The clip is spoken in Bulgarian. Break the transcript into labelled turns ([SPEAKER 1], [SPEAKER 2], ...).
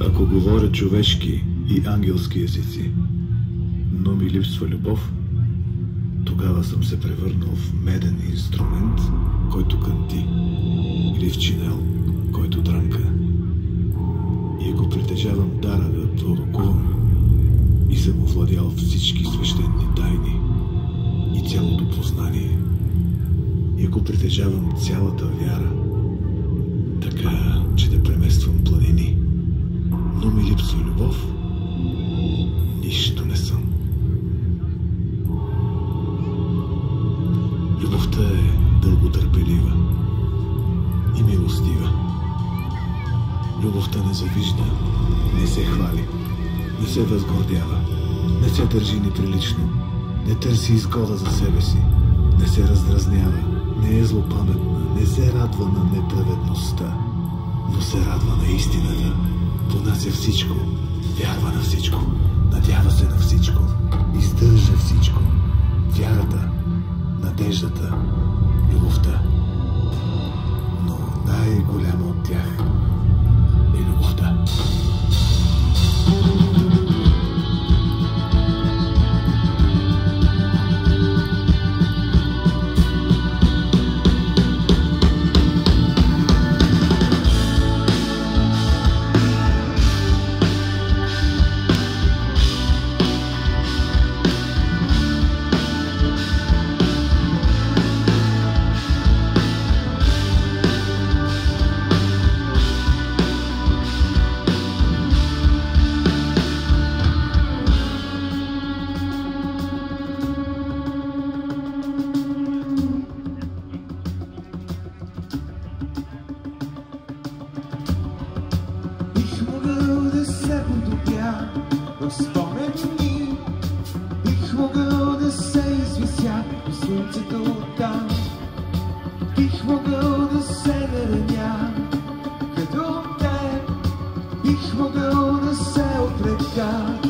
[SPEAKER 1] Ако говоря човешки и ангелски езици, но ми липсва любов, тогава съм се превърнал в меден инструмент, който кънти, или в чинел, който дрънка. И ако притежавам дара да пророкувам и съм овладял всички свещени тайни и цялото познание, и ако притежавам цялата вяра, така че да премествам планини, но ми липсва любов, нищо не съм. Любовта е дълготърпелива и милостива. Любовта не завижда, не се хвали, не се възгордява, не се държи неприлично, не търси изгода за себе си, не се раздразнява, не е злопаметна, не се радва на неправедността, но се радва на истината, понася всичко, вярва на всичко, надява се на всичко, издържа всичко. Вярата, надеждата, любовта. Но най-голяма от тях е любовта.
[SPEAKER 2] Спомени, бих могъл да се извися по слънцето оттам, бих могъл да се нараня като теб, бих могъл да се отрека.